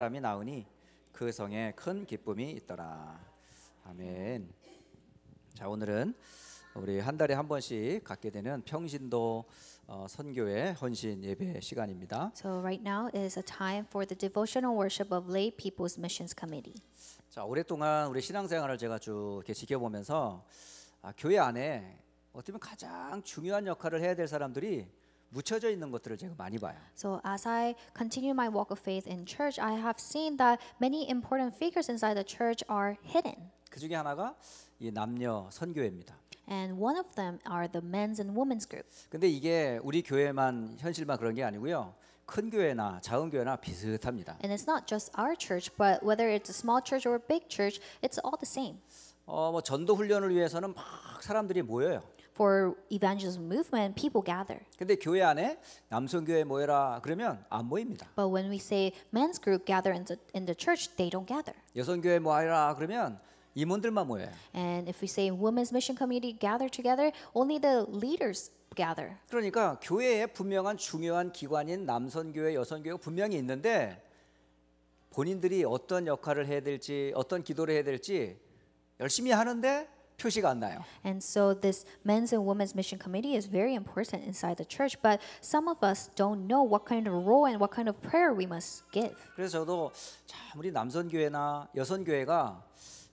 사람이 나으니 그 성에 큰 기쁨이 있더라. 아멘. 자, 오늘은 우리 한 달에 한 번씩 갖게 되는 평신도 선교회 헌신 예배 시간입니다. So right now is a time for the devotional worship of Lay People's Missions Committee. 자, 오랫동안 우리 신앙생활을 제가 쭉 이렇게 지켜보면서 교회 안에 어떻게 보면 가장 중요한 역할을 해야 될 사람들이 묻혀져 있는 것들을 제가 많이 봐요. So as I continue my walk of faith in church, I have seen that many important figures inside the church are hidden. 그 중에 하나가 이 남녀 선교회입니다. And one of them are the men's and women's group. 근데 이게 우리 교회만 현실만 그런 게 아니고요. 큰 교회나 작은 교회나 비슷합니다. And it's not just our church, but whether it's a small church or a big church, it's all the same. 뭐 전도 훈련을 위해서는 막 사람들이 모여요. For evangelism movement, people gather. 근데 교회 안에 남성교회 모여라 그러면 안 모입니다. But when we say men's group gather in the church, they don't gather. 여성교회 모여라 그러면 임원들만 모여요. And if we say women's mission community gather together, only the leaders gather. 그러니까 교회에 분명한 중요한 기관인 남선교회, 여성교회가 분명히 있는데 본인들이 어떤 역할을 해야 될지, 어떤 기도를 해야 될지 열심히 하는데 표시가 안 나요. And so this men's and women's mission committee is very important inside the church, but some of us don't know what kind of role and what kind of prayer we must give. 그래서 저도 참 우리 남선교회나 여성교회가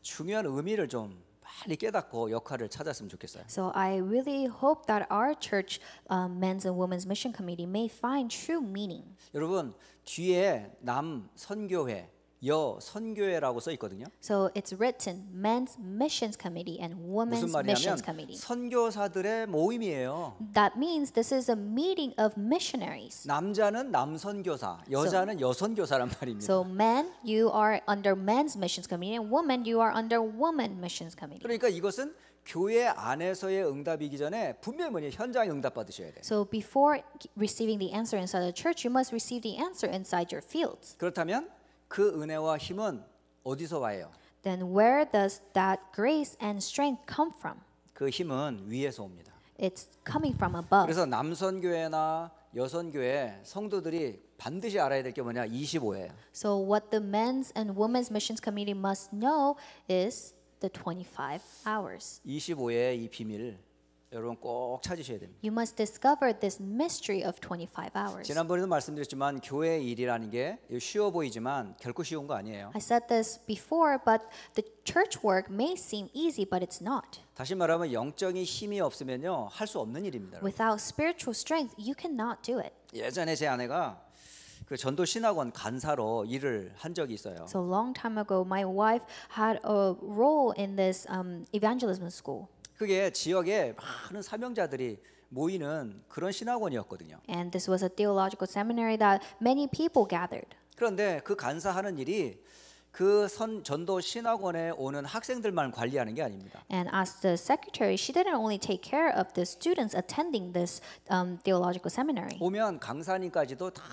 중요한 의미를 좀 빨리 깨닫고 역할을 찾았으면 좋겠어요. So I really hope that our church, men's and women's mission committee, may find true meaning. 여러분 뒤에 남선교회, 여선교회라고 써 있거든요. So it's written men's missions committee and women's 무슨 missions 말이냐면 committee. 선교사들의 모임이에요. That means this is a meeting of missionaries. 남자는 남선교사, 여자는 여선교사란 말입니다. So men, you are under men's missions committee, and women, you are under women missions committee. 그러니까 이것은 교회 안에서의 응답이기 전에 분명히 뭐냐 현장에 응답 받으셔야 돼요. So before receiving the answer inside the church, you must receive the answer inside your fields. 그렇다면 그 은혜와 힘은 어디서 와요? Then where does that grace and strength come from? 그 힘은 위에서 옵니다. It's coming from above. 그래서 남선교회나 여선교회 성도들이 반드시 알아야 될 게 뭐냐? 25예요. So what the men's and women's missions committee must know is the 25 hours. 25의 이 비밀 여러분 꼭 찾으셔야 됩니다. You must discover this mystery of 25 hours. 지난번에도 말씀드렸지만 교회 일이라는 게 쉬워 보이지만 결코 쉬운 거 아니에요. I said this before, but the church work may seem easy, but it's not. 다시 말하면 영적인 힘이 없으면요 할 수 없는 일입니다. Without spiritual strength, you cannot do it. 예전에 제 아내가 그 전도 신학원 간사로 일을 한 적이 있어요. So long time ago, my wife had a role in this evangelism school. 그게 지역에 많은 사명자들이 모이는 그런 신학원이었거든요. And this was a theological seminary that many people gathered. 그런데 그 간사하는 일이 그 전도 신학원에 오는 학생들만 관리하는 게 아닙니다. And as the secretary, she didn't only take care of the students attending this theological seminary. 오면 강사님까지도 다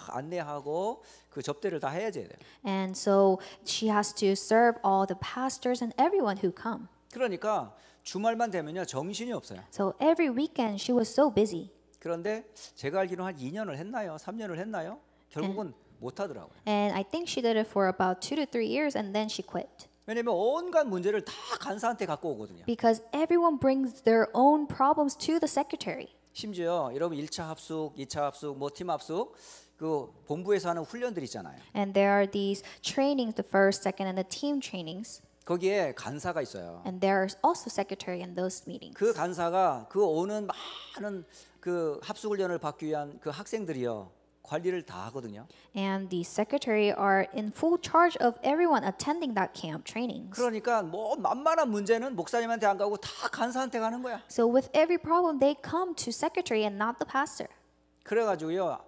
안내하고 그 접대를 다 해야 돼요. And so she has to serve all the pastors and everyone who come. 그러니까 주말만 되면요 정신이 없어요. So every weekend she was so busy. 그런데 제가 알기로는 한 2년을 했나요? 3년을 했나요? 결국은 못 하더라고요. And I think she did it for about 2 to 3 years and then she quit. 왜냐면 온갖 문제를 다 간사한테 갖고 오거든요. Because everyone brings their own problems to the secretary. 심지어 여러분 1차 합숙, 2차 합숙, 뭐 팀 합숙 그 본부에서 하는 훈련들 있잖아요. And there are these trainings, the first, second, and the team trainings. 거기에 간사가 있어요. And there are also secretary in those meetings. 그 간사가 그 오는 많은 그 합숙 훈련을 받기 위한 그 학생들이요 관리를 다 하거든요. And the secretary are in full charge of everyone attending that camp trainings. 그러니까 뭐 만만한 문제는 목사님한테 안 가고 다 간사한테 가는 거야. So with every problem, they come to secretary and not the pastor. 그래가지고요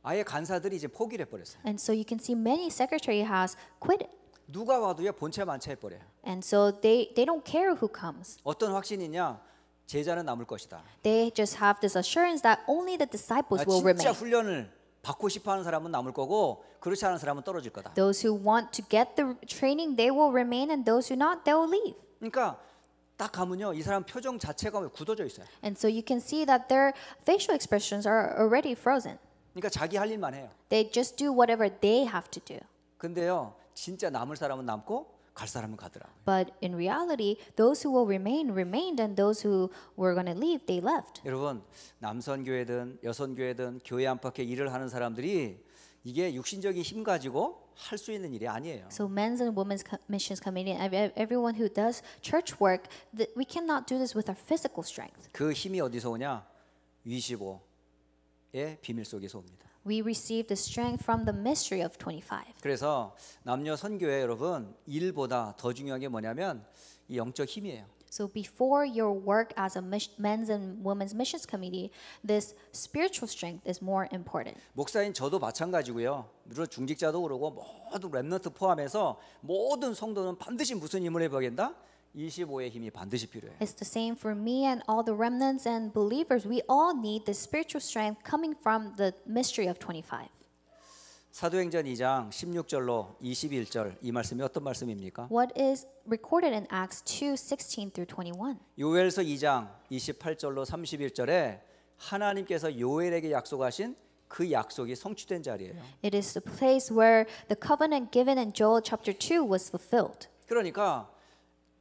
아예 간사들이 이제 포기를 해버렸어요. And so you can see many secretary has quit it. 누가 와도요 본체 만체 해버려요. And so they don't care who comes. 어떤 확신이냐? 제자는 남을 것이다. They just have this assurance that only the disciples will 진짜 remain. 훈련을 받고 싶어하는 사람은 남을 거고 그렇지 않은 사람은 떨어질 거다. Those who want to get the training, they will remain, and those who not, they will leave. 그러니까 딱 가면요 이 사람 표정 자체가 굳어져 있어요. And so you can see that their facial expressions are already frozen. 그러니까 자기 할 일만 해요. They just do whatever they have to do. 근데요, 진짜 남을 사람은 남고 갈 사람은 가더라고요. But in reality, those who will remain remained, and those who were going to leave, they left. 여러분, 남선교회든 여선교회든 교회 안팎에 일을 하는 사람들이 이게 육신적인 힘 가지고 할 수 있는 일이 아니에요. So men's and women's missions committee, and everyone who does church work, we cannot do this with our physical strength. 그 힘이 어디서 오냐? 25의 비밀 속에서 옵니다. We receive the strength from the mystery of 25. 그래서 남녀 선교회 여러분, 일보다 더 중요한 게 뭐냐면 이 영적 힘이에요. So before your work as a men's and women's missions committee, this spiritual strength is more important. 목사인 저도 마찬가지고요. 물론 중직자도 그러고 모든 렘넌트 포함해서 모든 성도는 반드시 무슨 힘을 해보겠다? 25의 힘이 반드시 필요해요. It's the same for me and all the remnants and believers. We all need the spiritual strength coming from the mystery of 25. 사도행전 2장 16절로 21절 이 말씀이 어떤 말씀입니까? What is recorded in Acts 2:16 through 21? 요엘서 2장 28절로 31절에 하나님께서 요엘에게 약속하신 그 약속이 성취된 자리예요. It is the place where the covenant given in Joel chapter 2 was fulfilled. 그러니까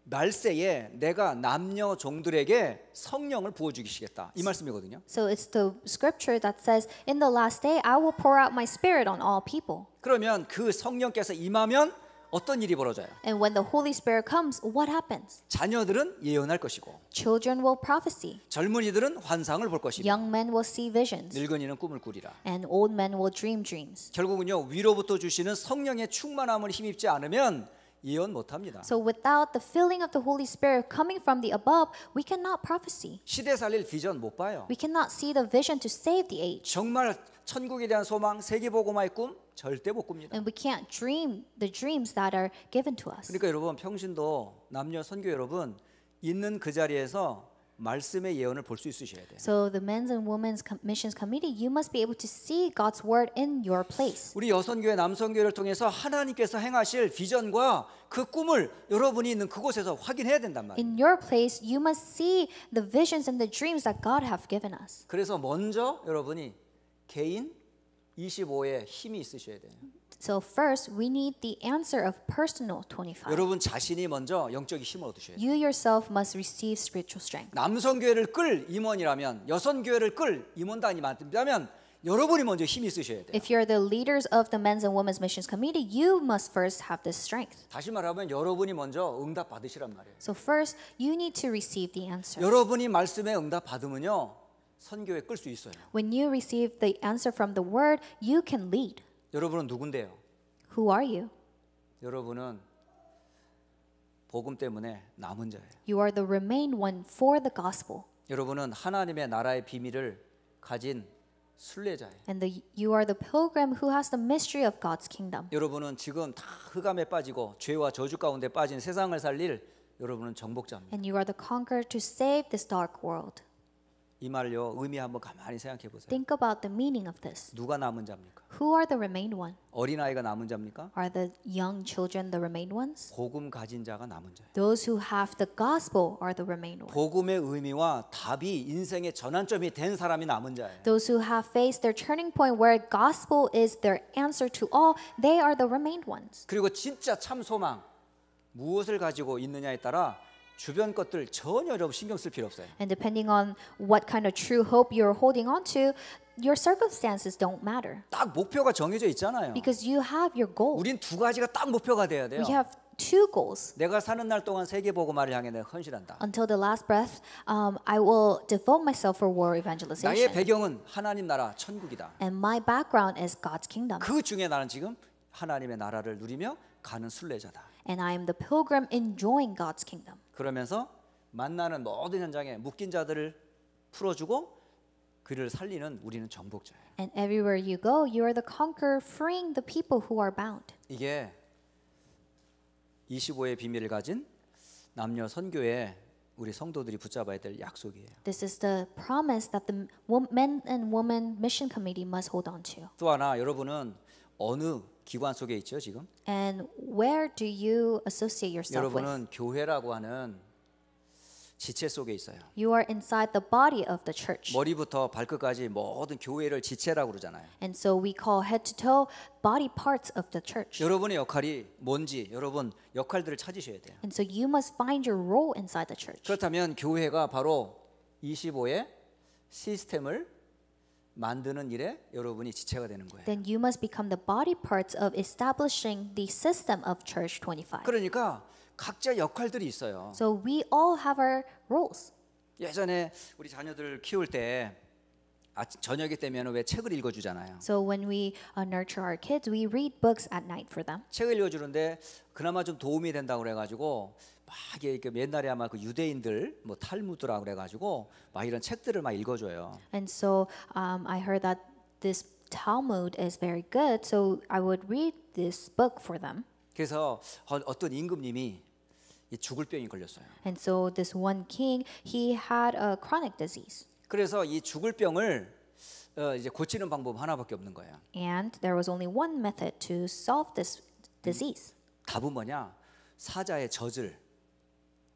날새에 내가 남녀 종들에게 성령을 부어 주시겠다. 이 말씀이거든요. So it's the scripture that says, "In the last day I will pour out my spirit on all people." 그러면 그 성령께서 임하면 어떤 일이 벌어져요? And when the Holy Spirit comes, what happens? 자녀들은 예언할 것이고 Children will prophesy. 젊은이들은 환상을 볼 것이고 Young men will see visions. 늙은이는 꿈을 꾸리라. And old men will dream dreams. 결국은요, 위로부터 주시는 성령의 충만함을 힘입지 않으면 예언 못합니다. So without the filling of the Holy Spirit coming from the above, we cannot prophesy. 시대 살릴 비전 못 봐요. We cannot see the vision to save the age. 정말 천국에 대한 소망, 세계복음화의 꿈 절대 못 꿉니다. And we can't dream the dreams that are given to us. 그러니까 여러분, 평신도 남녀 선교 여러분 있는 그 자리에서 말씀의 예언을 볼 수 있으셔야 돼요. So the men's and women's missions committee, you must be able to see God's word in your place. 우리 여선교회 남선교회를 통해서 하나님께서 행하실 비전과 그 꿈을 여러분이 있는 그곳에서 확인해야 된단 말이에요. In your place, you must see the visions and the dreams that God have given us. 그래서 먼저 여러분이 개인 25의 힘이 있으셔야 돼요. So first, we need the answer of personal 25. 여러분 자신이 먼저 영적인 힘을 얻으셔야 돼요. You yourself must receive spiritual strength. 남선교회를 끌 임원이라면, 여선교회를 끌 임원단이 많다면 여러분이 먼저 힘이 있으셔야 돼요. If you're the leaders of the men's and women's missions committee, you must first have this strength. 다시 말하면 여러분이 먼저 응답 받으시란 말이에요. So first, you need to receive the answer. 여러분이 말씀에 응답 받으면요, 선교회 끌 수 있어요. When you receive the answer from the word, you can lead. 여러분은 누군데요? Who are you? 여러분은 복음 때문에 남은 자예요. You are the remain one for the gospel. 여러분은 하나님의 나라의 비밀을 가진 순례자예요. And you are the pilgrim who has the mystery of God's kingdom. 여러분은 지금 다 흑암에 빠지고 죄와 저주 가운데 빠진 세상을 살릴 여러분은 정복자입니다. And you are the conqueror to save this dark world. 이 말요, 의미 한번 가만히 생각해 보세요. Think about the meaning of this. 누가 남은 자입니까? Who are the remained one? 어린아이가 남은 자입니까? Are the young children the remained ones? 복음 가진 자가 남은 자예요. Those who have the gospel are the remained ones. 복음의 의미와 답이 인생의 전환점이 된 사람이 남은 자예요. Those who have faced their turning point where gospel is their answer to all, they are the remained ones. 그리고 진짜 참 소망, 무엇을 가지고 있느냐에 따라 주변 것들 전혀 여러분 신경 쓸 필요 없어요. And depending on what kind of true hope you're holding on to, your circumstances don't matter. 딱 목표가 정해져 있잖아요. Because you have your goal. 우린 두 가지가 딱 목표가 돼야 돼요. We have two goals. 내가 사는 날 동안 세계 복음화를 향해 내가 헌신한다. Until the last breath, I will devote myself for war 나의 evangelization. 배경은 하나님 나라 천국이다. And my background is God's kingdom. 그 중에 나는 지금 하나님의 나라를 누리며 가는 순례자다. And I am the pilgrim enjoying God's kingdom. 그러면서 만나는 모든 현장에 묶인 자들을 풀어주고 그를 살리는 우리는 정복자예요. And everywhere you go, you are the conqueror, freeing the people who are bound. 이게 25의 비밀을 가진 남녀 선교에 우리 성도들이 붙잡아야 될 약속이에요. This is the promise that the men and women mission committee must hold on to. 또 하나, 여러분은 어느 기관 속에 있죠 지금? And where do you associate yourself with? 여러분은 교회라고 하는 지체 속에 있어요. You are inside the body of the church. 머리부터 발끝까지 모든 교회를 지체라고 그러잖아요. And so we call head to toe body parts of the church. 여러분의 역할이 뭔지 여러분 역할들을 찾으셔야 돼요. And so you must find your role inside the church. 그렇다면 교회가 바로 25의 시스템을 만드는 일에 여러분이 지체가 되는 거예요. Then you must become the body parts of establishing the system of Church 25. 그러니까 각자 역할들이 있어요. So we all have our roles. 예전에 우리 자녀들 키울 때 저녁에 되면 왜 책을 읽어주잖아요. So when we nurture our kids, we read books at night for them. 책을 읽어주는데 그나마 좀 도움이 된다고 그래가지고 막 이게 옛날에 아마 그 유대인들 뭐 탈무드라 그래가지고 막 이런 책들을 막 읽어줘요. And so I heard that this Talmud is very good, so I would read this book for them. 그래서 어떤 임금님이 이 죽을 병이 걸렸어요. And so this one king, he had a chronic disease. 그래서 이 죽을 병을 이제 고치는 방법 하나밖에 없는 거예요. And there was only one method to solve this disease. 답은 뭐냐? 사자의 젖을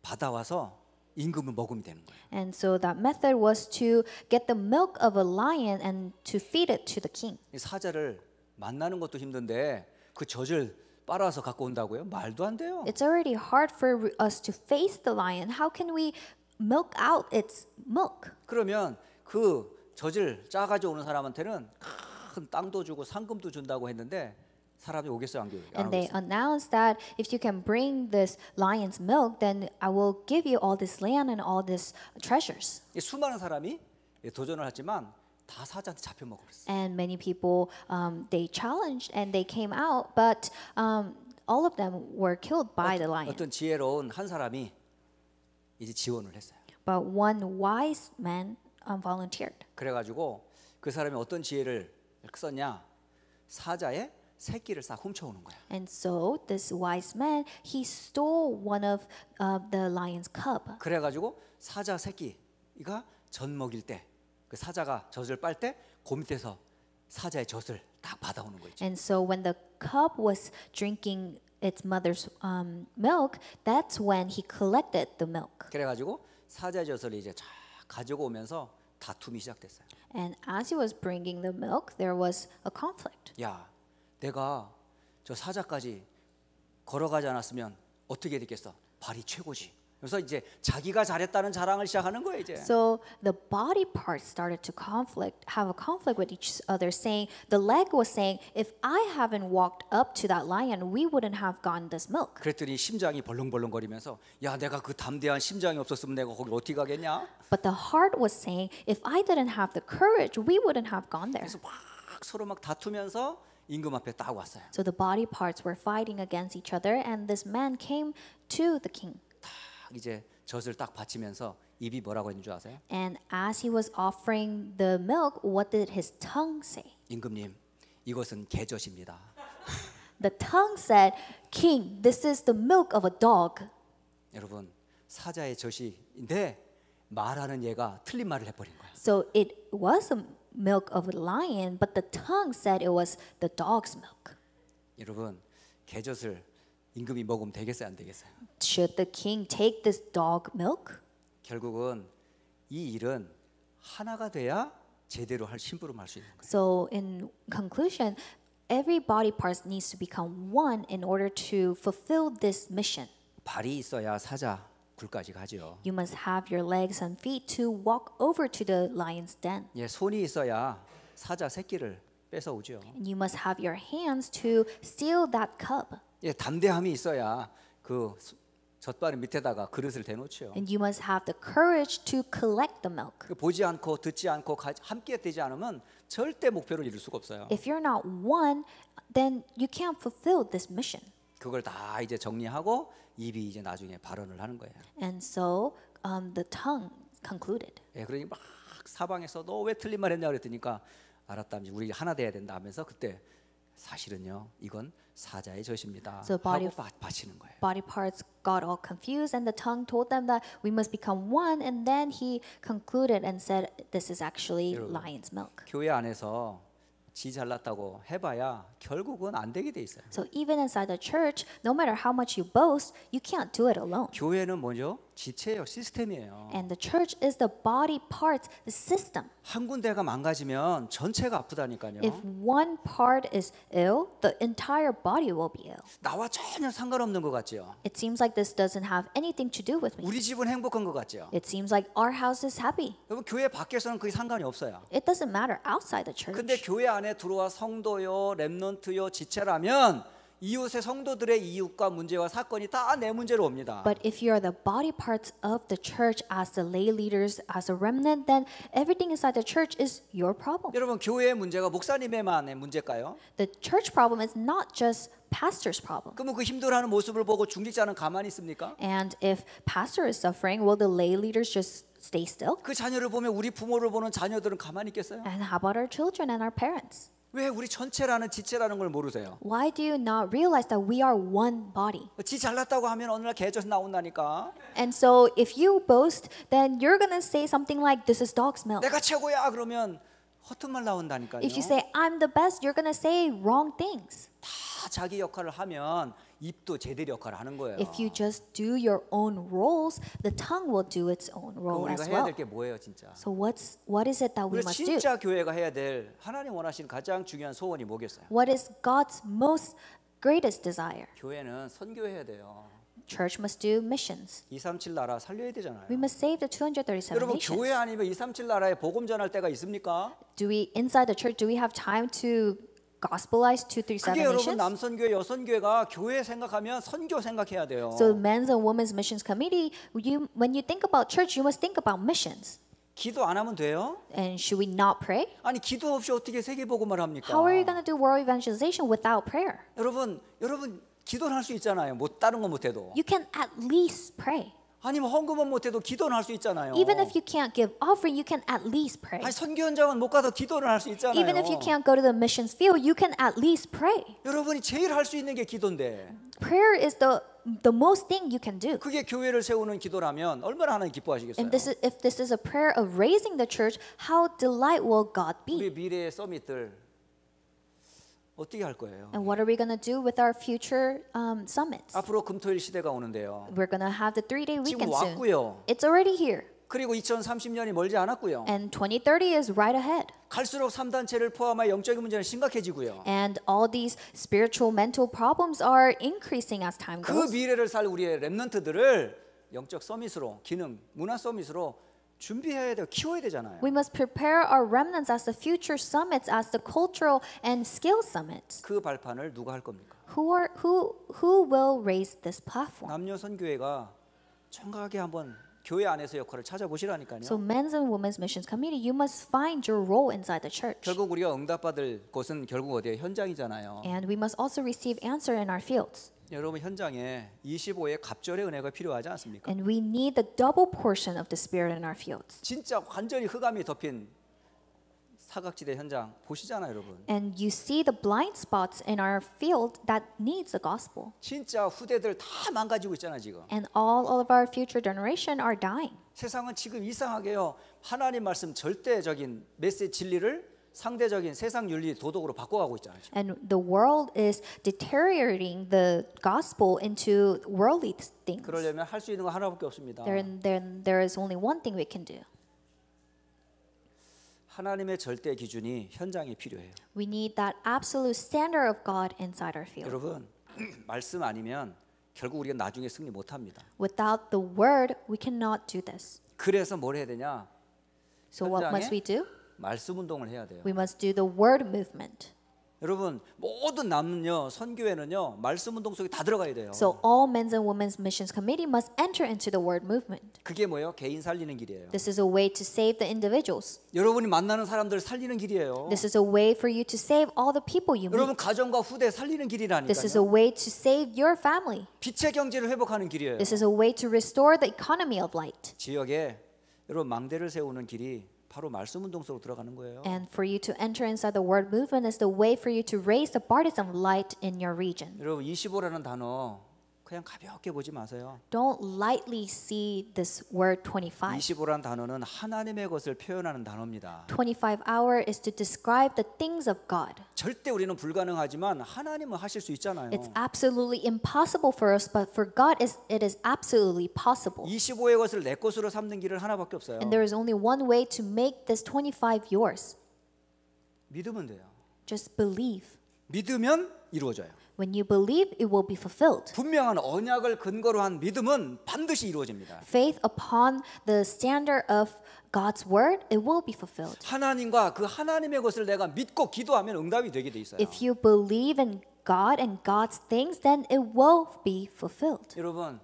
받아와서 임금을 먹으면 되는 거예요. And so that method was to get the milk of a lion and to feed it to the king. 이 사자를 만나는 것도 힘든데 그 젖을 빨아서 갖고 온다고요? 말도 안 돼요. It's already hard for us to face the lion. How can we milk out its milk? 그러면 그 젖을 짜가지고 오는 사람한테는 큰 땅도 주고 상금도 준다고 했는데 사람이 오겠어요, 안 And they 오겠어요? announced that if you can bring this lion's milk, then I will give you all this land and all these treasures. 이 수많은 사람이 도전을 했지만 다 사자한테 잡혀 먹었어요. And many people, they challenged and they came out, but all of them were killed by the lion. 어떤 지혜로운 한 사람이 이제 지원을 했어요. But one wise man volunteered. 그래가지고 그 사람이 어떤 지혜를 썼냐? 사자의 새끼를 싹 훔쳐오는 거야. And so this wise man, he stole one of the lion's cub. 그래가지고 사자 새끼가 젖 먹일 때 그 사자가 젖을 빨 때 그 밑에서 사자의 젖을 딱 받아오는 거죠. And so when the cub was drinking its mother's milk, that's when he collected the milk. 그래가지고 사자의 젖을 이제 쫙 가지고 오면서 다툼이 시작됐어요. And as he was bringing the milk, there was a conflict. 야, 내가 저 사자까지 걸어가지 않았으면 어떻게 됐겠어? 발이 최고지. 그래서 이제 자기가 잘했다는 자랑을 시작하는 거예요, 이제. So the body parts started to have a conflict with each other, saying the leg was saying, if I haven't walked up to that lion, we wouldn't have gotten this milk. 그랬더니 심장이 벌렁벌렁거리면서 야, 내가 그 담대한 심장이 없었으면 내가 거기 어떻게 가겠냐? But the heart was saying, if I didn't have the courage, we wouldn't have gone there. 그래서 막 서로 막 다투면서 임금 앞에 딱 왔어요. So the body parts were fighting against each other, and this man came to the king. 이제 젖을 딱 바치면서 입이 뭐라고 했는 줄 아세요? And as he was offering the milk, what did his tongue say? 임금님, 이것은 개젖입니다. The tongue said, King, this is the milk of a dog. 여러분, 사자의 젖인데 말하는 얘가 틀린 말을 해버린 거예요. So it was a milk of a lion, but the tongue said it was the dog's milk. 여러분, 개젖을 임금이 먹으면 되겠어요, 안 되겠어요? Should the king take this dog milk? 결국은 이 일은 하나가 돼야 제대로 할 심부름할 수 있는 거예요. So in conclusion, every body part needs to become one in order to fulfill this mission. 발이 있어야 사자 굴까지 가죠. You must have your legs and feet to walk over to the lion's den. 예, 손이 있어야 사자 새끼를 뺏어오죠. And you must have your hands to steal that cub. 예, 담대함이 있어야 그 젖바늘 밑에다가 그릇을 대놓죠. And you must have the courage to collect the milk. 보지 않고 듣지 않고 함께 되지 않으면 절대 목표를 이룰 수가 없어요. If you're not one, then you can't fulfill this mission. 그걸 다 이제 정리하고 입이 이제 나중에 발언을 하는 거예요. And so the tongue concluded. 예, 그러니 막 사방에서 너 왜 틀린 말 했냐 그랬더니까 알았다. 이제 우리 하나 돼야 된다 하면서 그때 사실은요 이건 사자의 젖입니다. So 하고 바치는 거예요. Body parts got all confused, and the tongue told them that we must become one. And then he concluded and said, "This is actually lion's milk." 교회 안에서 지 잘났다고 해봐야 결국은 안 되게 돼 있어요. So even inside the church, no matter how much you boast, you can't do it alone. 교회는 뭐죠? 지체예요, 시스템이에요. And the church is the body parts, the system. 한 군데가 망가지면 전체가 아프다니까요. If one part is ill, the entire body will be ill. 나와 전혀 상관없는 것 같죠. It seems like this doesn't have anything to do with me. 우리 집은 행복한 것 같죠. It seems like our house is happy. 여러분 교회 밖에서는 그게 상관이 없어요. It doesn't matter outside the 근데 church. 교회 안에 들어와 성도요, 렘넌트요, 지체라면 이웃의 성도들의 이웃과 문제와 사건이 다 내 문제로 옵니다. But if you are the body parts of the church as the lay leaders, as a remnant, then everything inside the church is your problem. 여러분 교회의 문제가 목사님의만의 문제일까요? The church problem is not just pastor's problem. 그러면 그 힘들어하는 모습을 보고 중직자는 가만히 있습니까? And if pastor is suffering, will the lay leaders just stay still? 그 자녀를 보면 우리 부모를 보는 자녀들은 가만히 있겠어요? And how about our children and our parents? 왜 우리 전체라는 지체라는 걸 모르세요? Why do you not realize that we are one body? 지 잘났다고 하면 어느 날 개져서 나온다니까. And so if you boast, then you're going to say something like, this is dog's milk. 내가 최고야 그러면 허튼 말 나온다니까요. If you say, I'm the best, you're going to say wrong things. 다 자기 역할을 하면 입도 제대로 역할을 하는 거예요. If you just do your own roles, the tongue will do its own 그럼 role 우리가 as 해야 well. 될 게 뭐예요, 진짜? So what is it that we 우리 must do? 진짜 교회가 해야 될 하나님 원하시는 가장 중요한 소원이 뭐겠어요? What is God's most greatest desire? 교회는 선교해야 돼요. Church must do missions. 237 나라 살려야 되잖아요. We must save the 237 여러분 nations. 교회 아니면 237 나라에 복음 전할 때가 있습니까? Do we, inside the church, do we have time to gospelize 237 그게 여러분 nations? 남선교회, 여선교회가 교회 생각하면 선교 생각해야 돼요. So men's and women's missions committee, when you think about church, you must think about missions. 기도 안 하면 돼요? And should we not pray? 아니 기도 없이 어떻게 세계 복음을 합니까? How are you going to do world evangelization without prayer? 여러분 기도는 할 수 있잖아요. 못 다른 건 못해도. You can at least pray. 아니면 헌금은 못해도 기도는 할 수 있잖아요. Even if you can't give offering, you can at least pray. 아니 선교 현장은 못 가도 기도는 할 수 있잖아요. Even if you can't go to the missions field, you can at least pray. 여러분이 제일 할 수 있는 게 기도인데 Prayer is the most thing you can do. 그게 교회를 세우는 기도라면 얼마나 하나님 기뻐하시겠어요? And if this is a prayer of raising the church, how delight will God 우리 be? 미래의 서밋들 어떻게 할 거예요? And what are we going to do with our future summits? 앞으로 금토일 시대가 오는데요. We're going to have the 3-day 지금 weekend soon. 왔고요. It's already here. 그리고 2030년이 멀지 않았고요. And 2030 is right ahead. 갈수록 3단체를 포함한 영적인 문제는 심각해지고요. And all these spiritual, mental problems are increasing as time 그 goes. 미래를 살 우리의 렘넌트들을 영적 서밋으로, 기능, 문화 서밋으로 준비해야 돼요. 키워야 되잖아요. We must prepare our remnants as the future summits, as the cultural and skill summits. 그 발판을 누가 할 겁니까? Who will raise this platform? 남녀 선교회가 정확하게 한번 교회 안에서 역할을 찾아보시라니까요. So men's and women's missions committee, you must find your role inside the church. 결국 우리가 응답받을 곳은 결국 어디에 현장이잖아요. And we must also receive answer in our fields. 여러분 현장에 25의 갑절의 은혜가 필요하지 않습니까? And we need the double portion of the Spirit in our fields. 진짜 완전히 흑암이 덮인 사각지대 현장 보시잖아요, 여러분. And you see the blind spots in our field that needs the gospel. 진짜 후대들 다 망가지고 있잖아요, 지금. And all of our future generation are dying. 세상은 지금 이상하게요. 하나님 말씀 절대적인 메시지 진리를 상대적인 세상 윤리 도덕으로 바꿔가고 있잖아요. 지금. And the world is deteriorating the gospel into worldly things. 그러려면 할 수 있는 거 하나밖에 없습니다. There is only one thing we can do. 하나님의 절대 기준이 현장에 필요해요. We need that absolute standard of God inside our field. 여러분 말씀 아니면 결국 우리가 나중에 승리 못합니다. Without the word, we cannot do this. 그래서 뭘 해야 되냐? So what 현장에 must we do? 말씀 운동을 해야 돼요. We must do the word movement. 여러분 모든 남녀 선교회는요 말씀 운동 속에 다 들어가야 돼요. So all men's and women's missions committee must enter into the word movement. 그게 뭐예요? 개인 살리는 길이에요. This is a way to save the individuals. 여러분이 만나는 사람들 살리는 길이에요. This is a way for you to save all the people you 여러분 meet. 가정과 후대 살리는 This is 길이라니까요. a way to save your family. 빛의 경제를 회복하는 길이에요. This is a way to restore the economy of light. 지역에 여러분 망대를 세우는 길이 바로 말씀 운동 속으로 들어가는 거예요. And for you to enter inside the word movement is the way for you to raise the partisan light in your region. 여러분 25라는 단어 그냥 가볍게 보지 마세요. Don't lightly see this word 25. 25란 단어는 하나님의 것을 표현하는 단어입니다. 25-hour is to describe the things of God. 절대 우리는 불가능하지만 하나님은 하실 수 있잖아요. It's absolutely impossible for us, but for God it is absolutely possible. 25의 것을 내 것으로 삼는 길은 하나밖에 없어요. And there is only one way to make this 25 yours. 믿으면 돼요. Just believe. 믿으면 이루어져요. When you believe, it will be fulfilled. 분명한 언약을 근거로 한 믿음은 반드시 이루어집니다. Faith upon the standard of God's word, it will be fulfilled. 하나님과 그 하나님의 것을 내가 믿고 기도하면 응답이 되게 돼 있어요. If you believe in God and God's things, then it will be fulfilled. 여러분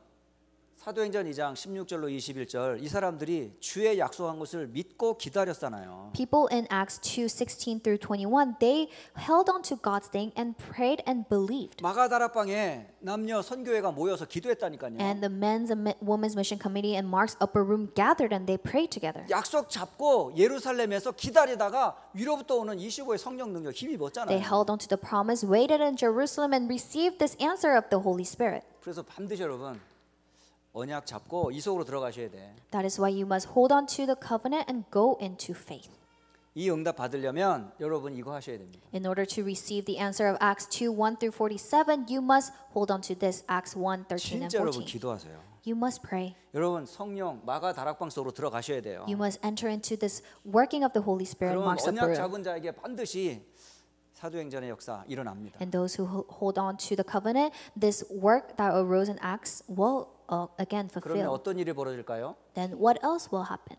사도행전 2장 16절로 21절 이 사람들이 주의 약속한 것을 믿고 기다렸잖아요. People in Acts 2:16 through 21, they held on to God's thing and prayed and believed. 마가다락방에 남녀 선교회가 모여서 기도했다니까요. And the men's and women's mission committee in Mark's upper room gathered and they prayed together. 약속 잡고 예루살렘에서 기다리다가 위로부터 오는 25의 성령 능력 힘이 They 었잖아요. held on to the promise, waited in Jerusalem, and received this answer of the Holy Spirit. 그래서 반드시 여러분 언약 잡고 이 속으로 들어가셔야 돼. That is why you must hold on to the covenant and go into faith. 이 응답 받으려면 여러분 이거 하셔야 됩니다. In order to receive the answer of Acts 2:1 through 47, you must hold on to this Acts 1:13 and 진짜 여러분 14. 기도하세요. You must pray. 여러분 성령 마가 다락방 속으로 들어가셔야 돼요. You must enter into this working of the Holy Spirit in 그러면 Mark's upper 언약 room. 잡은 자에게 반드시 사도행전의 역사 일어납니다. And those who hold on to the covenant, this work that arose in Acts will again 그러면 fulfill. 어떤 일이 벌어질까요? Then what else will happen?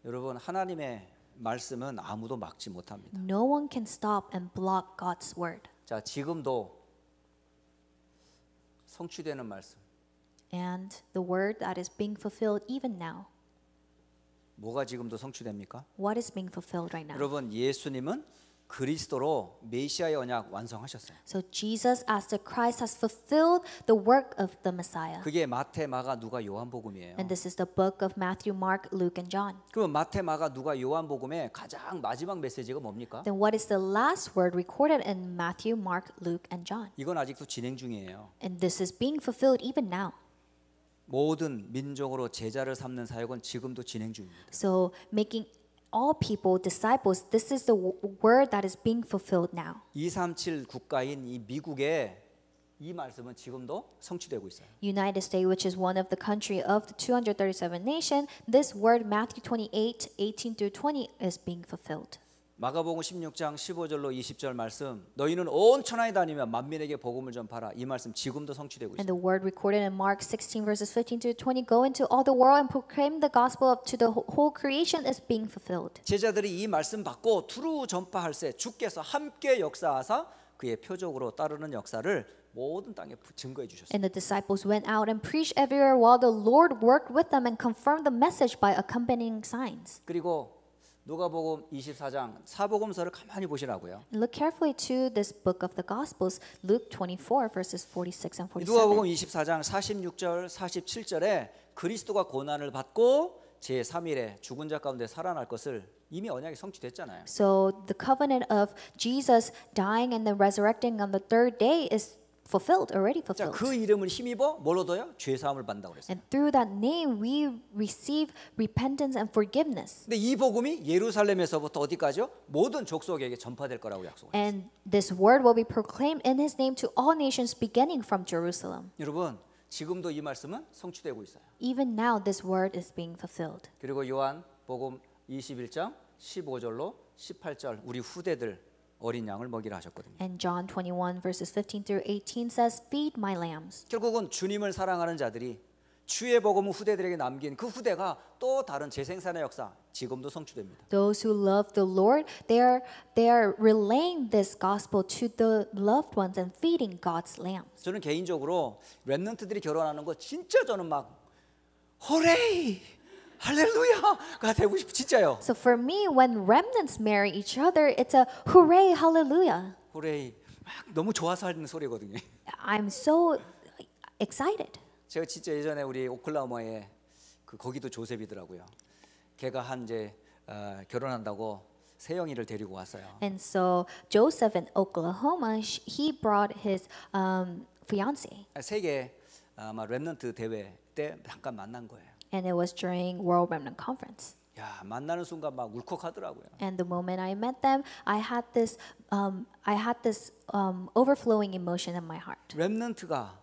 여러분 하나님의 말씀은 아무도 막지 못합니다. No one can stop and block God's word. 자, 지금도 성취되는 말씀. And the word that is being fulfilled even now. 뭐가 지금도 성취됩니까? What is being fulfilled right now? 여러분 예수님은 그리스도로 메시아의 언약 완성하셨어요. So Jesus as the Christ has fulfilled the work of the Messiah. 그게 마태, 마가, 누가, 요한복음이에요. And this is the book of Matthew, Mark, Luke, and John. 그럼 마태, 마가, 누가, 요한복음의 가장 마지막 메시지가 뭡니까? Then what is the last word recorded in Matthew, Mark, Luke, and John? 이건 아직도 진행 중이에요. And this is being fulfilled even now. 모든 민족으로 제자를 삼는 사역은 지금도 진행 중입니다. So making all people disciples, this is the word that is being fulfilled now. 237 국가인 이 미국에 이 말씀은 지금도 성취되고 있어요. United States, which is one of the country of the 237 nation, this word Matthew 28:18 through 20 is being fulfilled. 마가복음 16장 15절로 20절 말씀 너희는 온 천하에 다니며 만민에게 복음을 전파라 이 말씀 지금도 성취되고 And 있어요. the word recorded in Mark 16 verses 15 through 20, go into all the world and proclaim the gospel up to the whole creation is being fulfilled. 제자들이 이 말씀 받고 두루 전파할세 주께서 함께 역사하사 그의 표적으로 따르는 역사를 모든 땅에 증거해 주셨어요. And the disciples went out and preached everywhere while the Lord worked with them and confirmed the message by accompanying signs. 그리고 누가복음 24장 사복음서를 가만히 보시라고요. And look carefully to this book of the Gospels, Luke 24 verses 46 and 47. 누가복음 24장 46절 47절에 그리스도가 고난을 받고 제3일에 죽은 자 가운데 살아날 것을 이미 언약이 성취됐잖아요. So the covenant of Jesus dying and then resurrecting on the third day is fulfilled, already 자, fulfilled. 그 이름을 힘입어 뭘 얻어요? 죄 사함을 받는다고 그랬어요. And through that name we receive repentance and forgiveness. 근데 이 복음이 예루살렘에서부터 어디까지요? 모든 족속에게 전파될 거라고 약속했어요. And this word will be proclaimed in his name to all nations beginning from Jerusalem. 여러분, 지금도 이 말씀은 성취되고 있어요. Even now this word is being fulfilled. 그리고 요한 복음 21장 15절로 18절 우리 후대들 어린 양을 먹이라 하셨거든요. And John 21 verses 15 through 18 says, "Feed my lambs." 결국은 주님을 사랑하는 자들이 주의 복음을 후대들에게 남긴 그 후대가 또 다른 재생산의 역사 지금도 성취됩니다. Those who love the Lord, they are relaying this gospel to the loved ones and feeding God's lambs. 저는 개인적으로 렘넌트들이 결혼하는 거 진짜 저는 막 호레이 할렐루야가 되고 싶어 진짜요. So for me, when remnants marry each other, it's a hooray, hallelujah. 호레이 막 너무 좋아서 하는 소리거든요. I'm so excited. 제가 진짜 예전에 우리 오클라호마에 그 거기도 조셉이더라고요. 걔가 한 이제 결혼한다고 세영이를 데리고 왔어요. And so Joseph in Oklahoma, he brought his fiance, 세계 아마 렘넌트 대회 때 잠깐 만난 거예요. and it was during World Remnant Conference. 야, 만나는 순간 막 울컥하더라고요. And the moment I met them, I had this overflowing emotion in my heart. 렘넌트가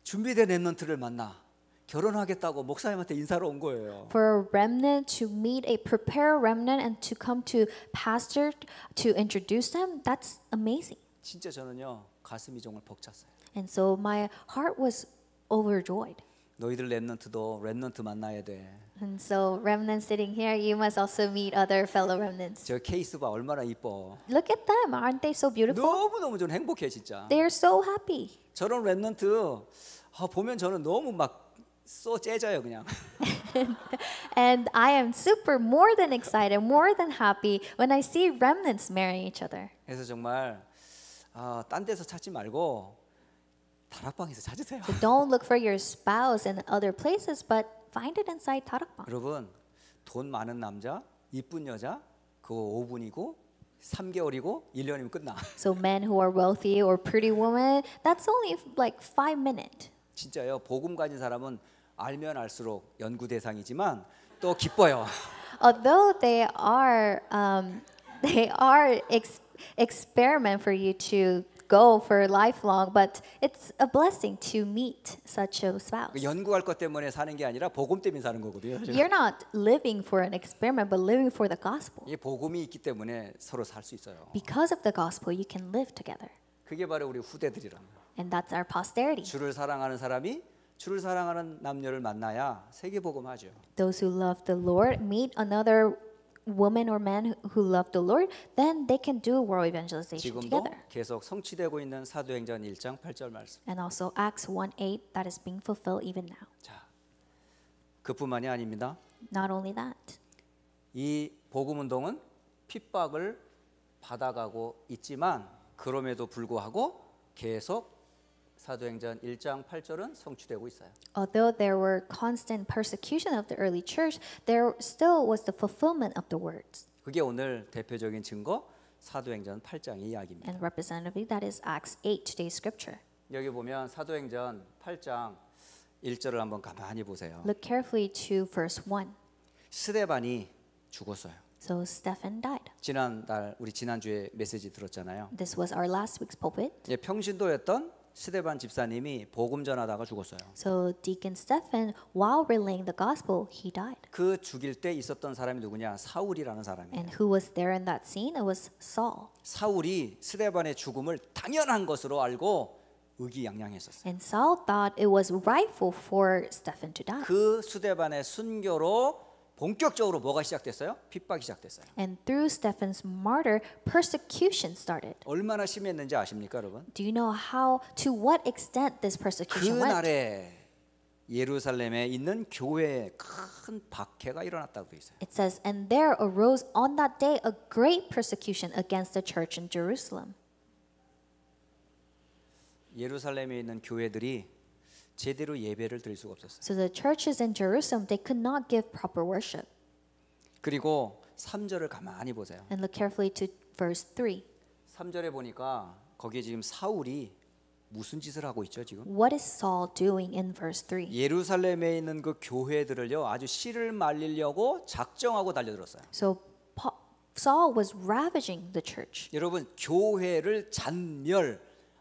준비된 렘넌트를 만나 결혼하겠다고 목사님한테 인사를 온 거예요. For a remnant to meet a prepared remnant and to come to pastor to introduce them, that's amazing. 진짜 저는요 가슴이 정말 벅찼어요. And so my heart was overjoyed. 너희들 렘넌트도 렘넌트 만나야 돼. And so remnants sitting here, you must also meet other fellow remnants. 저 케이스 봐 얼마나 이뻐. Look at them, aren't they so beautiful? 너무 너무 저는 행복해 진짜. They are so happy. 저런 렘넌트 보면 저는 너무 막 쏘 째져요 그냥. And I am more than excited, more than happy when I see remnants marrying each other. 그래서 정말 딴 데서 찾지 말고 다락방에서 찾으세요. So don't look for your spouse in other places, but find it inside 다락방. 여러분 돈 많은 남자, 이쁜 여자 그거 5분이고 3개월이고 1년이면 끝나. So men who are wealthy or pretty women, that's only like 5 minutes. 진짜요. 복음 가진 사람은 알면 알수록 연구 대상이지만 또 기뻐요. Although they are experiment for you to go for lifelong, but it's a blessing to meet such a spouse. 연구할 것 때문에 사는 게 아니라 복음 때문에 사는 거거든요. You're not living for an experiment, but living for the gospel. 이 복음이 있기 때문에 서로 살 수 있어요. Because of the gospel, you can live together. 그게 바로 우리 후대들이란. And that's our posterity. 주를 사랑하는 사람이 주를 사랑하는 남녀를 만나야 세계 복음하죠. Those who love the Lord meet another woman or man who love the Lord, then they can do world evangelization 지금도 together. 계속 성취되고 있는 사도행전 1장 8절 말씀. And also Acts 1:8 that is being fulfilled even now. 자, 그뿐만이 아닙니다. Not only that, 이 복음 운동은 핍박을 받아가고 있지만 그럼에도 불구하고 계속 사도행전 1장 8절은 성취되고 있어요. although there were constant persecution of the early church, there still was the fulfillment of the words. 그게 오늘 대표적인 증거 사도행전 8장의 이야기입니다. And representatively, that is Acts 8, today's scripture. 여기 보면 사도행전 8장 1절을 한번 가만히 보세요. Look carefully to verse 1. 스데반이 죽었어요. So Stephen died. 우리 지난주에 메시지 들었잖아요. This was our last week's pulpit. 평신도였던 스데반 집사님이 복음 전하다가 죽었어요. So Deacon Stephen, while relaying the gospel, he died. 그 죽일 때 있었던 사람이 누구냐? 사울이라는 사람이에요. And who was there in that scene? It was Saul. 사울이 스데반의 죽음을 당연한 것으로 알고 의기양양했었어요. And Saul thought it was rightful for Stephen to die. 그 스데반의 순교로 본격적으로 뭐가 시작됐어요? 핍박이 시작됐어요. And through Stephen's martyr, persecution started. 얼마나 심했는지 아십니까, 여러분? Do you know to what extent this persecution went? 그날에 예루살렘에 있는 교회에 큰 박해가 일어났다고 돼 있어요. It says, and there arose on that day a great persecution against the church in Jerusalem. 예루살렘에 있는 교회들이 제대로 예배를 드릴 수가 없었어요. So the churches in Jerusalem, they could not give proper worship. 그리고 3절을 가만히 보세요. And look carefully to verse 3. 3절에 보니까 거기에 지금 사울이 무슨 짓을 하고 있죠, 지금? What is Saul doing in verse 3? 예루살렘에 있는 그 교회들을요, 아주 씨를 말리려고 작정하고 달려들었어요. So Saul was ravaging the church. 여러분, 교회를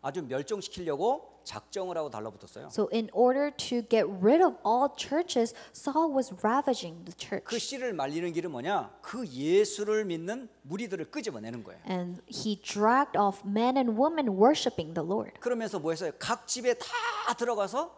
아주 멸종시키려고 작정을 하고 달라붙었어요. So in order to get rid of all churches, Saul was ravaging the church. 그 씨를 말리는 길은 뭐냐? 그 예수를 믿는 무리들을 끄집어내는 거예요. And he dragged off men and women worshiping the Lord. 그러면서 뭐 했어요? 각 집에 다 들어가서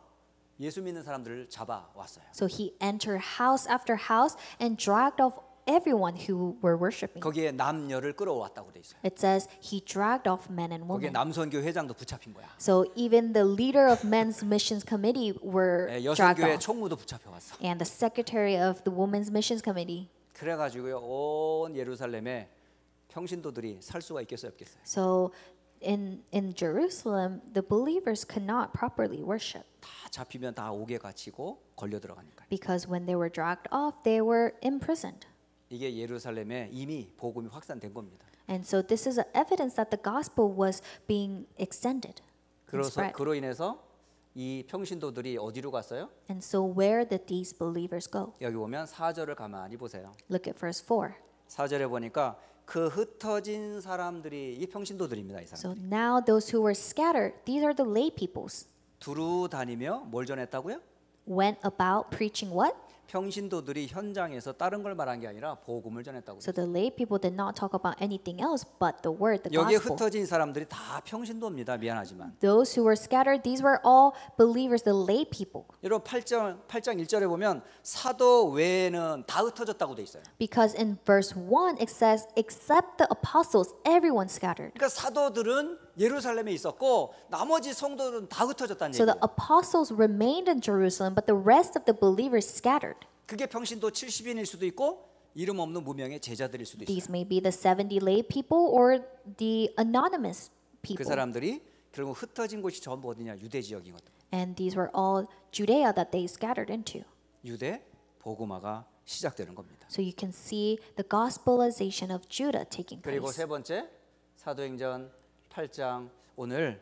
예수 믿는 사람들을 잡아왔어요. So he entered house after house and dragged off everyone who were worshiping. 거기에 남녀를 끌어왔다고 돼 있어요. It says he dragged off men and 거기에 women. 남선교 회장도 붙잡힌 거야. So even the leader of men's missions committee were dragged 여성교회 off. 총무도 붙잡혀왔어. And the secretary of the women's missions committee. 그래가지고요 온 예루살렘에 평신도들이 살 수가 있겠어요, 없겠어요? So in Jerusalem, the believers could not properly worship 다 잡히면 다 옥에 갇히고 걸려 들어가니까. because when they were dragged off, they were imprisoned. 이게 예루살렘에 이미 복음이 확산된 겁니다. And so this is a evidence that the gospel was being extended and spread. 그로 인해서 이 평신도들이 어디로 갔어요? And so where did these believers go? 여기 보면 4절을 가만히 보세요. Look at verse 4. 4절에 보니까 그 흩어진 사람들이 이 평신도들입니다. 이 사람. So now those who were scattered, these are the lay peoples, 두루 다니며 뭘 전했다고요? went about preaching what? 평신도들이 현장에서 다른 걸 말한 게 아니라 복음을 전했다고. So the lay people did not talk about anything else but the word, the 여기에 gospel. 흩어진 사람들이 다 평신도입니다. 미안하지만. Those who were scattered, these were all believers, the lay people. 여러분 8장 1절에 보면 사도 외에는 다 흩어졌다고 돼 있어요. Because in verse 1 it says, except the apostles, everyone scattered. 그러니까 사도들은 예루살렘에 있었고 나머지 성도들은 다 흩어졌다는 So the 얘기예요. apostles remained in Jerusalem, but the rest of the believers scattered. 그게 평신도 70인일 수도 있고 이름 없는 무명의 제자들일 수도 있어요. These may be the 70 lay people or the anonymous 그 people. 사람들이 결국 흩어진 곳이 전부 어디냐? 유대 지역이거든. And these were all Judea that they scattered into. 유대 복음화가 시작되는 겁니다. So you can see the gospelization of Judah taking 그리고 place. 세 번째 사도행전 8장 오늘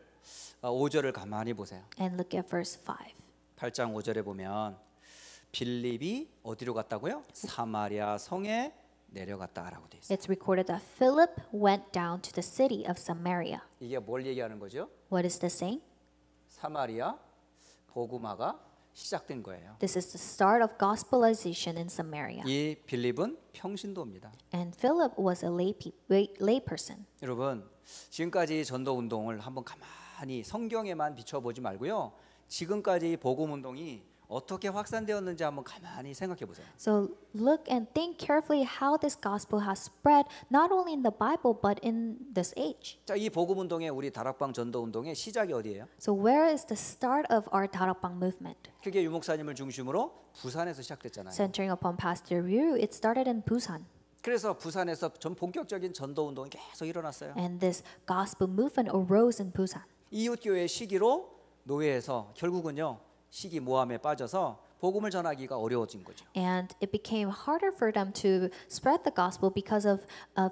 5절을 가만히 보세요. And look at verse 5. 8장 5절에 보면 빌립이 어디로 갔다고요? 사마리아 성에 내려갔다라고 돼 있어요. It's recorded that Philip went down to the city of Samaria. 이게 뭘 얘기하는 거죠? What is this saying? 사마리아 복음화가 시작된 거예요. This is the start of gospelization in Samaria. 이 빌립은 평신도입니다. And Philip was a lay person. 여러분 지금까지 전도 운동을 한번 가만히 성경에만 비춰보지 말고요. 지금까지 복음 운동이 어떻게 확산되었는지 한번 가만히 생각해 보세요. So look and think carefully how this gospel has spread not only in the Bible but in this age. 자, 이 복음 운동의 우리 다락방 전도 운동의 시작이 어디예요? So where is the start of our Darakbang movement? 그게 유목사님을 중심으로 부산에서 시작됐잖아요. Centering upon Pastor Ryu, it started in Busan. 그래서 부산에서 전 본격적인 전도 운동이 계속 일어났어요. And this gospel movement arose in Busan. 이웃교회 시기로 노예에서 결국은요 시기 모함에 빠져서 복음을 전하기가 어려워진 거죠. And it became harder for them to spread the gospel because of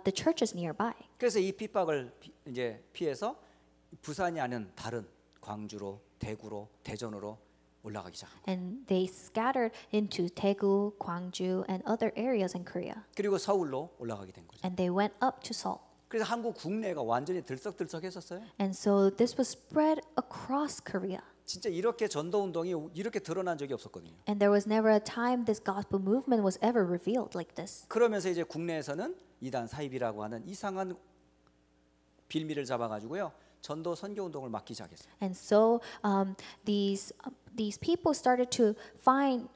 the churches nearby. 그래서 이 핍박을 이제 피해서 부산이 아닌 다른 광주로, 대구로, 대전으로 올라가기 시작합니다. And they scattered into Daegu, Gwangju, and other areas in Korea. 그리고 서울로 올라가게 된 거죠. And they went up to Seoul. 그래서 한국 국내가 완전히 들썩들썩했었어요. And so this was spread across Korea. 진짜 이렇게 전도 운동이 이렇게 드러난 적이 없었거든요. And there was never a time this gospel movement was ever revealed like this. 그러면서 이제 국내에서는 이단 사입이라고 하는 이상한 빌미를 잡아가지고요 전도 선교 운동을 막기 시작했어요. And so these people started to find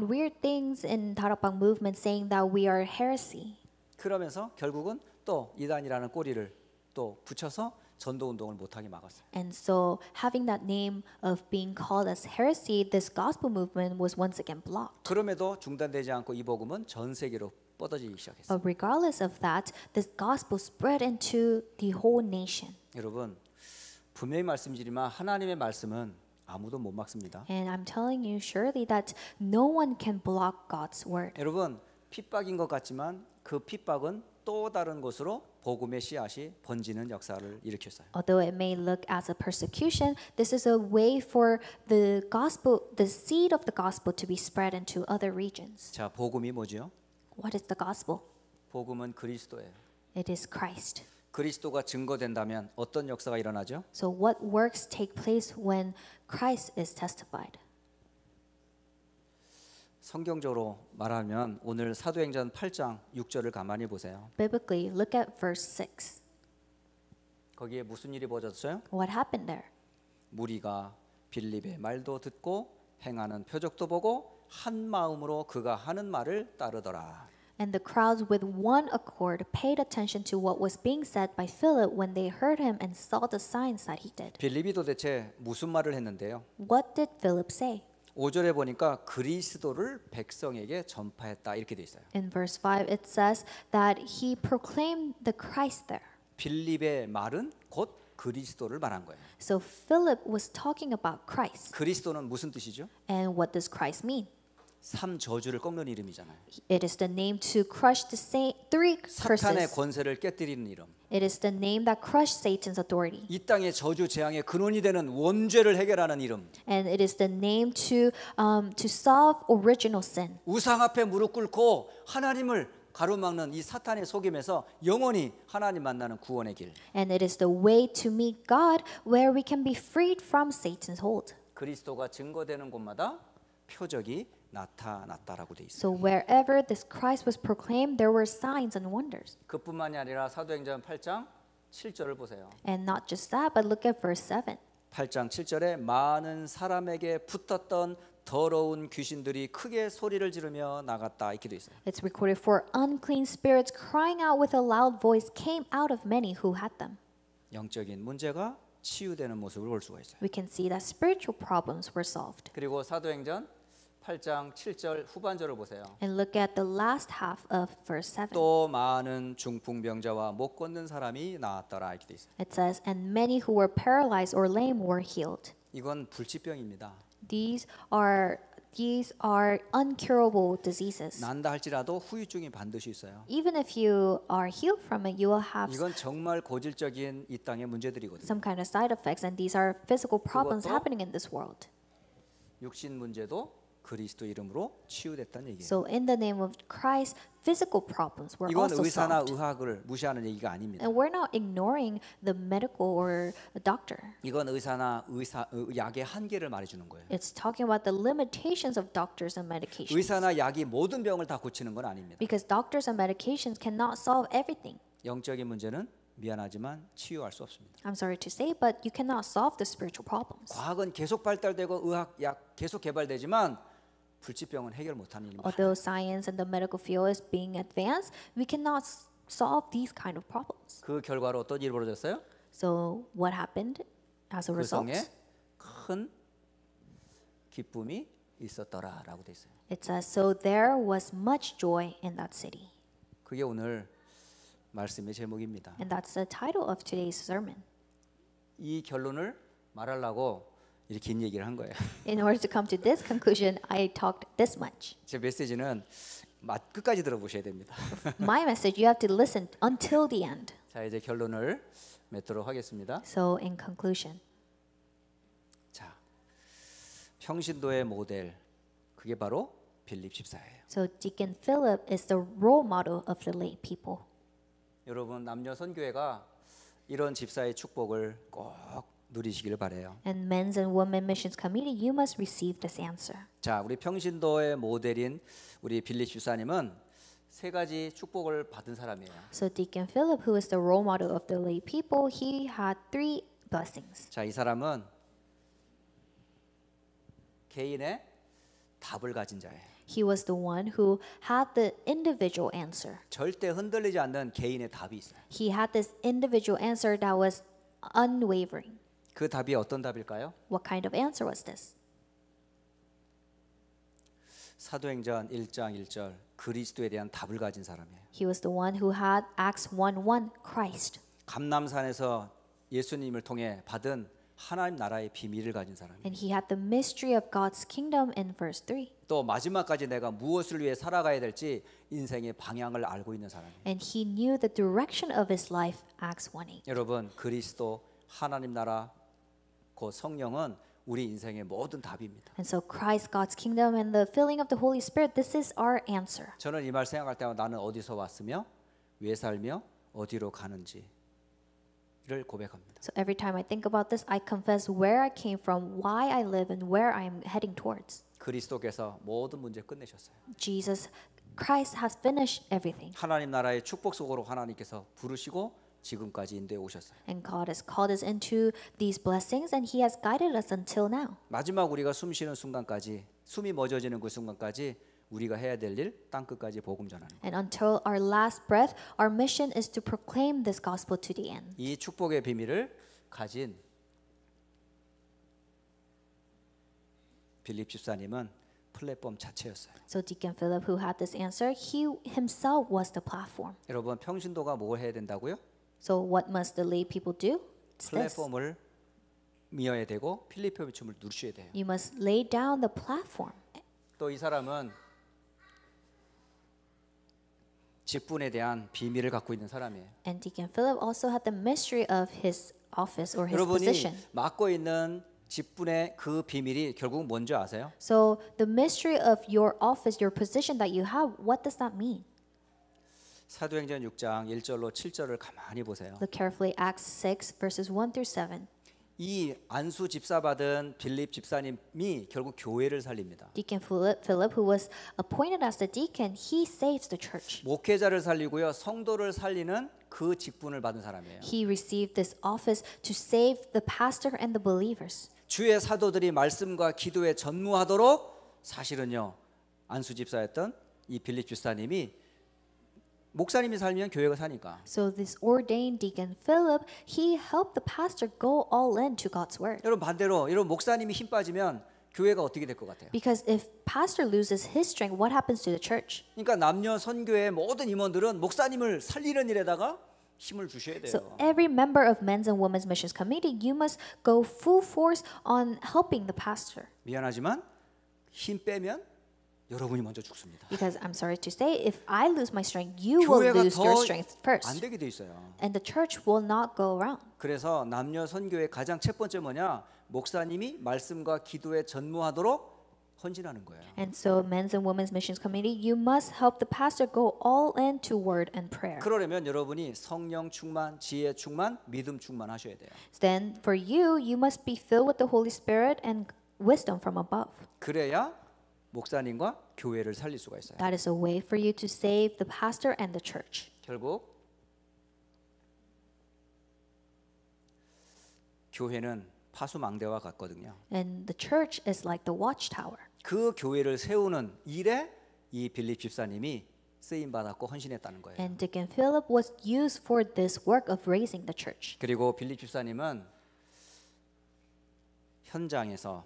weird things in Darakbang movement, saying that we are heresy. 그러면서 결국은 또 이단이라는 꼬리를 또 붙여서 전도 운동을 못하게 막았어요. And so having that name of being called as heresy, this gospel movement was once again blocked. 그럼에도 중단되지 않고 이 복음은 전 세계로 뻗어지기 시작했어요. But regardless of that, this gospel spread into the whole nation. 여러분 분명히 말씀드리지만 하나님의 말씀은 아무도 못 막습니다. And I'm telling you surely that no one can block God's word. 여러분 핍박인 것 같지만 그 핍박은 또 다른 곳으로 복음의 씨앗이 번지는 역사를 일으켰어요. Although it may look as a persecution, this is a way for the gospel, the seed of the gospel to be spread into other regions. 자, 복음이 뭐죠? What is the gospel? 복음은 그리스도예요. It is Christ. 그리스도가 증거된다면 어떤 역사가 일어나죠? So what works take place when Christ is testified? 성경적으로 말하면 오늘 사도행전 8장 6절을 가만히 보세요. Biblically, look at verse 6. 거기에 무슨 일이 벌어졌어요? What happened there? 무리가 빌립의 말도 듣고 행하는 표적도 보고 한 마음으로 그가 하는 말을 따르더라. And the crowds with one accord paid attention to what was being said by Philip when they heard him and saw the signs that he did. 빌립이 도대체 무슨 말을 했는데요? What did Philip say? 5절에 보니까 그리스도를 백성에게 전파했다 이렇게 돼 있어요. In verse 5 it says that he proclaimed the Christ there. 빌립의 말은 곧 그리스도를 말한 거예요. So Philip was talking about Christ. 그리스도는 무슨 뜻이죠? And what does Christ mean? 삼저주를 꺾는 이름이잖아요. It is the name to crush the three 사탄의 curses. 권세를 깨뜨리는 이름. It is the name that crushed Satan's authority. 이 땅의 저주 재앙의 근원이 되는 원죄를 해결하는 이름. And it is the name to solve original sin. 우상 앞에 무릎 꿇고 하나님을 가로막는 이 사탄의 속임에서 영원히 하나님 만나는 구원의 길. And it is the way to meet God where we can be freed from Satan's hold. 그리스도가 증거되는 곳마다 표적이 나타났다라고 돼 있어요. So wherever this Christ was proclaimed, there were signs and wonders. 그뿐만이 아니라 사도행전 8장 7절을 보세요. And not just that, but look at verse 7. 8장 7절에 많은 사람에게 붙었던 더러운 귀신들이 크게 소리를 지르며 나갔다 이렇게 돼 있어요. It's recorded for unclean spirits crying out with a loud voice came out of many who had them. 영적인 문제가 치유되는 모습을 볼 수가 있어요. We can see that spiritual problems were solved. 그리고 사도행전 8장 7절 후반절을 보세요. And look at the last half of verse 7. 또 많은 중풍병자와 못 걷는 사람이 나왔더라 이렇게 돼 있어요. It says, and many who were paralyzed or lame were healed. 이건 불치병입니다. These are uncurable diseases. 난다 할지라도 후유증이 반드시 있어요. Even if you are healed from it, you will have 이건 정말 고질적인 이 땅의 문제들이거든요. some kind of side effects, and these are physical problems 그것도 happening in this world. 육신 문제도 그리스도 이름으로 치유됐다는 얘기예요. So in the name of Christ, physical problems were 이건 also 의사나 solved. 의학을 무시하는 얘기가 아닙니다. And we're not ignoring the medical or a doctor. 이건 의사나 약의 한계를 말해주는 거예요. It's talking about the limitations of doctors and medications. 의사나 약이 모든 병을 다 고치는 건 아닙니다. Because doctors and medications cannot solve everything. 영적인 문제는 미안하지만 치유할 수 없습니다. I'm sorry to say, but you cannot solve the spiritual problems. 과학은 계속 발달되고 의학, 약 계속 개발되지만 불치병은 해결 못하는 일입니다. Although science and the medical field is being advanced, we cannot solve these kind of problems. 그 결과로 어떤 일이 벌어졌어요? So what happened as a 그 result? 성에 큰 기쁨이 있었더라라고 돼 있어요. It says, so there was much joy in that city. 그게 오늘 말씀의 제목입니다. And that's the title of today's sermon. 이 결론을 말하려고 이렇게 긴 얘기를 한 거예요. In order to come to this conclusion, I talked this much. 제 메시지는 끝까지 들어보셔야 됩니다. My message, you have to listen until the end. 자, 이제 결론을 맺도록 하겠습니다. So in conclusion, 자, 평신도의 모델 그게 바로 빌립 집사예요. so Deacon Philip is the role model of the lay people. 여러분 남녀 선교회가 이런 집사의 축복을 꼭 누리시기를 바래요. And Men's and Women Missions Committee, you must receive this answer. 자, 우리 평신도의 모델인 우리 빌립 집사님은 세 가지 축복을 받은 사람이에요. So Deacon Philip, who is the role model of the lay people, he had 3 blessings. 자, 이 사람은 개인의 답을 가진 자예요. He was the one who had the individual answer. 절대 흔들리지 않는 개인의 답이 있어요. He had this individual answer that was unwavering. 그 답이 어떤 답일까요? What kind of answer was this? 사도행전 1장 1절 그리스도에 대한 답을 가진 사람이에요. He was the one who had Acts 1:1 Christ. 감람산에서 예수님을 통해 받은 하나님 나라의 비밀을 가진 사람이에요. And he had the mystery of God's kingdom in verse 3. 또 마지막까지 내가 무엇을 위해 살아가야 될지 인생의 방향을 알고 있는 사람이에요. And he knew the direction of his life, Acts 1:8. 여러분 그리스도 하나님 나라 그 성령은 우리 인생의 모든 답입니다. And so Christ, God's kingdom, and the filling of the Holy Spirit, this is our answer. 저는 이 말 생각할 때마다 나는 어디서 왔으며 왜 살며 어디로 가는지를 고백합니다. So every time I think about this, I confess where I came from, why I live, and where I am heading towards. 그리스도께서 모든 문제 끝내셨어요. Jesus, Christ has finished everything. 하나님 나라의 축복 속으로 하나님께서 부르시고 지금까지 인도해 오셨어요. And God has called us into these blessings, and He has guided us until now. 마지막 우리가 숨 쉬는 순간까지 숨이 멎어지는 그 순간까지 우리가 해야 될 일 땅 끝까지 복음 전하는 것. And until our last breath, our mission is to proclaim this gospel to the end. 이 축복의 비밀을 가진 빌립 집사님은 플랫폼 자체였어요. So Deacon Philip, who had this answer, he himself was the platform. 여러분 평신도가 뭘 해야 된다고요? So what must the lay people do? It's this. 플랫폼을 미어야 되고 필리핀의 춤을 누르셔야 돼요. You must lay down the platform. 또 이 사람은 직분에 대한 비밀을 갖고 있는 사람이에요. And Deacon Philip also had the mystery of his office or his 여러분이 position. 맡고 있는 직분의 그 비밀이 결국 뭔지 아세요? So the mystery of your office, your position that you have, what does that mean? 사도행전 6장 1절로 7절을 가만히 보세요. Look carefully Acts 6 verses 1 through 7. 이 안수 집사 받은 빌립 집사님이 결국 교회를 살립니다. Deacon Philip, who was appointed as the deacon, he saves the church. 목회자를 살리고요, 성도를 살리는 그 직분을 받은 사람이에요. He received this office to save the pastor and the believers. 주의 사도들이 말씀과 기도에 전무하도록 사실은요, 안수 집사였던 이 빌립 집사님이 목사님이 살면 교회가 사니까. So this ordained Deacon Philip, he helped the pastor go all in to God's word. 여러분 반대로 여러분 목사님이 힘 빠지면 교회가 어떻게 될 것 같아요? Because if pastor loses his strength, what happens to the church? 그러니까 남녀 선교의 모든 임원들은 목사님을 살리는 일에다가 힘을 주셔야 So 돼요. every member of Men's and Women's Missions Committee, you must go full force on helping the pastor. 미안하지만 힘 빼면 여러분이 먼저 죽습니다. Because I'm sorry to say, if I lose my strength, you will 교회가 lose your 더 strength 안 first. 되게 돼 있어요. And the church will not go around. 그래서 남녀 선교의 가장 첫 번째 뭐냐? 목사님이 말씀과 기도에 전무하도록 헌신하는 거예요. And so Men's and Women's Missions Committee, you must help the pastor go all in to word and prayer. 그러려면 여러분이 성령 충만, 지혜 충만, 믿음 충만 하셔야 돼요. Then for you, you must be filled with the Holy Spirit and wisdom from above. 그래야 목사님과 교회를 살릴 수가 있어요. That is a way for you to save the pastor and the church. 결국 교회는 파수망대와 같거든요. And the church is like the watchtower. 그 교회를 세우는 일에 이 빌립 집사님이 쓰임 받았고 헌신했다는 거예요. And Deacon Philip was used for this work of raising the church. 그리고 빌립 집사님은 현장에서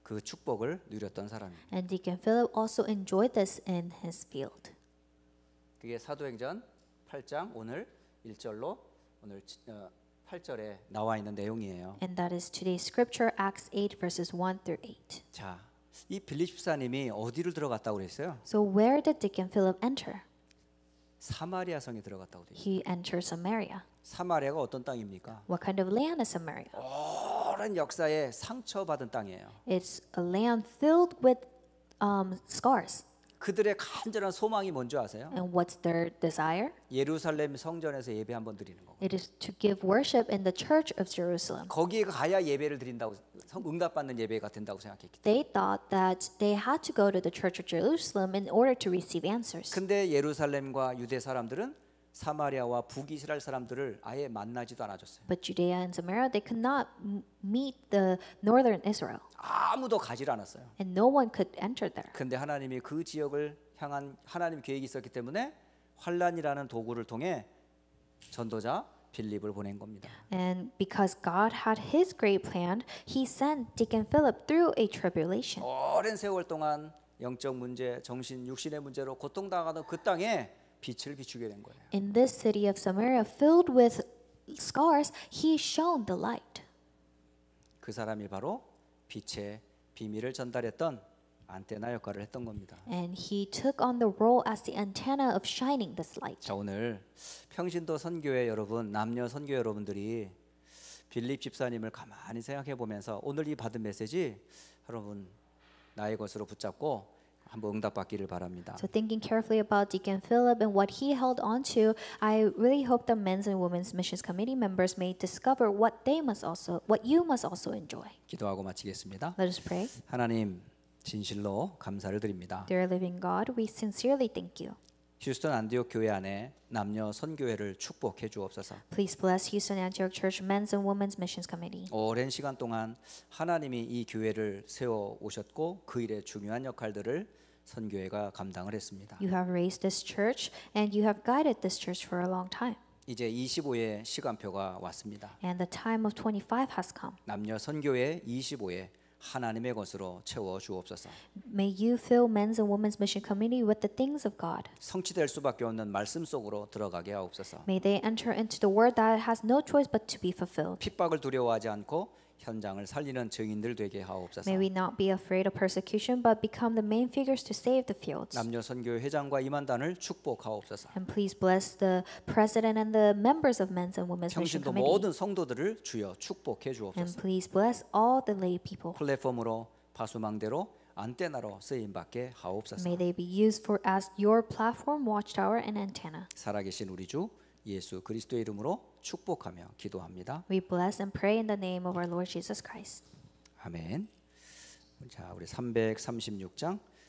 그 축복을 누렸던 사람입니다. And Deacon Philip also enjoyed this in his field. 그게 사도행전 8장 오늘 1절로 오늘 8절에 나와 있는 내용이에요. And that is today's scripture, Acts 8 verses 1 through 8. 자, 이 빌립 집사님이 어디를 들어갔다고 그랬어요? So where did Deacon Philip enter? 사마리아 성에 들어갔다고 돼요. He entered Samaria. 사마리아가 어떤 땅입니까? What kind of land is Samaria? 오랜 역사에 상처받은 땅이에요. It's a land filled with scars. 그들의 간절한 소망이 뭔지 아세요? And what's their desire? 예루살렘 성전에서 예배 한번 드리는 거. It is to give worship in the church of Jerusalem. 거기에 가야 예배를 드린다고 응답받는 예배가 된다고 생각했기 때문에. They thought that they had to go to the church of Jerusalem in order to receive answers. 근데 예루살렘과 유대 사람들은 사마리아와 북이스라엘 사람들을 아예 만나지도 않아줬어요. But Judea and Samaria, they could not meet the northern Israel. 아무도 가지를 않았어요. And no one could enter there. 근데 하나님이 그 지역을 향한 하나님 계획이 있었기 때문에 환란이라는 도구를 통해 전도자 빌립을 보낸 겁니다. And because God had his great plan, he sent Deacon Philip through a tribulation. 오랜 세월 동안 영적 문제, 정신, 육신의 문제로 고통당하던 그 땅에 빛을 비추게 된 거예요. In this city of Samaria, filled with scars, he shone the light. 그 사람이 바로 빛의 비밀을 전달했던 안테나 역할을 했던 겁니다. And he took on the role as the antenna of shining this light. 자, 오늘 평신도 선교회 여러분, 남녀 선교 여러분들이 빌립 집사님을 가만히 생각해 보면서 오늘 이 받은 메시지 여러분 나의 것으로 붙잡고 한번 응답받기를 바랍니다. So thinking carefully about Deacon Philip and what he held on to, I really hope the Men's and Women's Missions Committee members may discover what you must also enjoy. 기도하고 마치겠습니다. Let us pray. 하나님 진실로 감사를 드립니다. Dear living God, we sincerely thank you. 휴스턴 안디옥 교회 안에 남녀 선교회를 축복해 주옵소서. Please bless Houston Antioch Church Men's and Women's Missions Committee. 오랜 시간 동안 하나님이 이 교회를 세워 오셨고 그 일의 중요한 역할들을 선교회가 감당을 했습니다. You have raised this church and you have guided this church for a long time. 이제 25의 시간표가 왔습니다. And the time of 25 has come. 남녀 선교회 25에 하나님의 것으로 채워 주옵소서. May you fill Men's and Women's Mission Committee with the things of God. 성취될 수밖에 없는 말씀 속으로 들어가게 하옵소서. May they enter into the word that has no choice but to be fulfilled. 핍박을 두려워하지 않고 현장을 살리는 증인들 되게 하옵소서. May we not be afraid of persecution, but become the main figures to save the fields. 남녀 선교 회장과 임한단을 축복하옵소서. And please bless the president and the members of Men's and Women's Mission 평신도 Committee. 모든 성도들을 주여 축복해 And 주옵소서. please bless all the lay people. 플랫폼으로 파수망대로 안테나로 쓰임 받게 하옵소서. May they be used for as your platform, watchtower, and antenna. 살아계신 우리 주 예수 그리스도의 이름으로 축복하며 기도합니다. We bless and pray in the name of our Lord Jesus Christ. 아멘. 자, 우리 336장